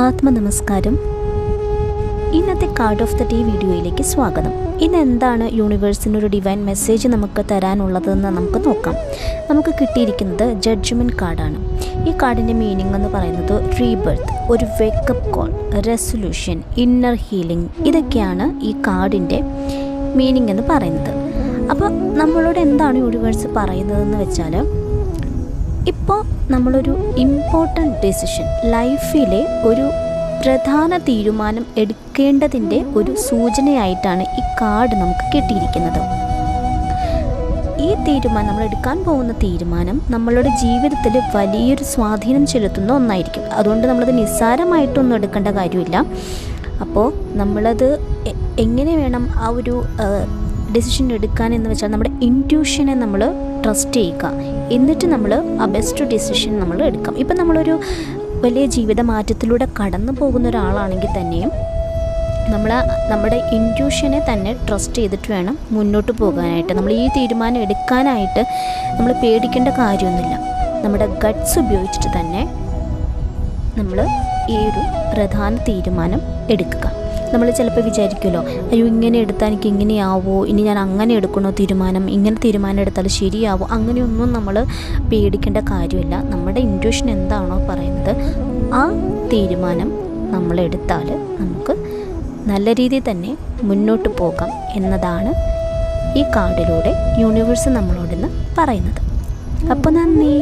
ആത്മനമസ്കാരം. ഇന്നത്തെ card of the day വീഡിയോയിലേക്ക് സ്വാഗതം. ഇന്ന് എന്താണ് യൂണിവേഴ്സിനൊരു ഡിവൈൻ മെസ്സേജ് നമുക്ക് തരാനുള്ളതെന്ന് നമുക്ക് നോക്കാം. നമുക്ക് കിട്ടിയിരിക്കുന്നത് ജഡ്ജ്മെൻറ്റ് കാർഡാണ്. ഈ കാർഡിൻ്റെ മീനിങ് എന്ന് പറയുന്നത് റീബർത്ത്, ഒരു wake up call, resolution, inner healing, ഇതൊക്കെയാണ് ഈ കാർഡിൻ്റെ മീനിങ് എന്ന് പറയുന്നത്. അപ്പോൾ നമ്മളോട് എന്താണ് യൂണിവേഴ്സ് പറയുന്നതെന്ന് വെച്ചാൽ, ഇപ്പോൾ നമ്മളൊരു ഇമ്പോർട്ടൻറ്റ് ഡിസിഷൻ, ലൈഫിലെ ഒരു പ്രധാന തീരുമാനം എടുക്കേണ്ടതിൻ്റെ ഒരു സൂചനയായിട്ടാണ് ഈ കാർഡ് നമുക്ക് കിട്ടിയിരിക്കുന്നത്. ഈ തീരുമാനം, നമ്മൾ എടുക്കാൻ പോകുന്ന തീരുമാനം നമ്മളുടെ ജീവിതത്തിൽ വലിയൊരു സ്വാധീനം ചെലുത്തുന്ന ഒന്നായിരിക്കും. അതുകൊണ്ട് നമ്മളത് നിസ്സാരമായിട്ടൊന്നും എടുക്കേണ്ട കാര്യമില്ല. അപ്പോൾ നമ്മളത് എങ്ങനെ വേണം ആ ഒരു ഡിസിഷൻ എടുക്കാൻ എന്ന് വെച്ചാൽ, നമ്മുടെ ഇൻറ്റ്യൂഷനെ നമ്മൾ ട്രസ്റ്റ് ചെയ്യുക. എന്നിട്ട് നമ്മൾ ആ ബെസ്റ്റ് ഡിസിഷൻ നമ്മൾ എടുക്കാം. ഇപ്പം നമ്മളൊരു വലിയ ജീവിത മാറ്റത്തിലൂടെ കടന്നു പോകുന്ന ഒരാളാണെങ്കിൽ തന്നെയും നമ്മുടെ ഇൻറ്റ്യൂഷനെ തന്നെ ട്രസ്റ്റ് ചെയ്തിട്ട് വേണം മുന്നോട്ട് പോകാനായിട്ട്. നമ്മൾ ഈ തീരുമാനം എടുക്കാനായിട്ട് നമ്മൾ പേടിക്കേണ്ട കാര്യമൊന്നുമില്ല. നമ്മുടെ ഗട്ട്സ് ഉപയോഗിച്ചിട്ട് തന്നെ നമ്മൾ ഈ ഒരു പ്രധാന തീരുമാനം എടുക്കുക. നമ്മൾ ചിലപ്പോൾ വിചാരിക്കുമല്ലോ, അയ്യോ ഇങ്ങനെ എടുത്താൽ എനിക്ക് ഇങ്ങനെയാവോ, ഇനി ഞാൻ അങ്ങനെ എടുക്കണോ തീരുമാനം, ഇങ്ങനെ തീരുമാനം എടുത്താൽ ശരിയാവോ, അങ്ങനെയൊന്നും നമ്മൾ പേടിക്കേണ്ട കാര്യമില്ല. നമ്മുടെ ഇൻറ്റ്യൂഷൻ എന്താണോ പറയുന്നത് ആ തീരുമാനം നമ്മളെടുത്താൽ നമുക്ക് നല്ല രീതിയിൽ തന്നെ മുന്നോട്ട് പോകാം എന്നതാണ് ഈ കാർഡിലൂടെ യൂണിവേഴ്സ് നമ്മളോടിന്ന് പറയുന്നത്. അപ്പോൾ നന്ദി.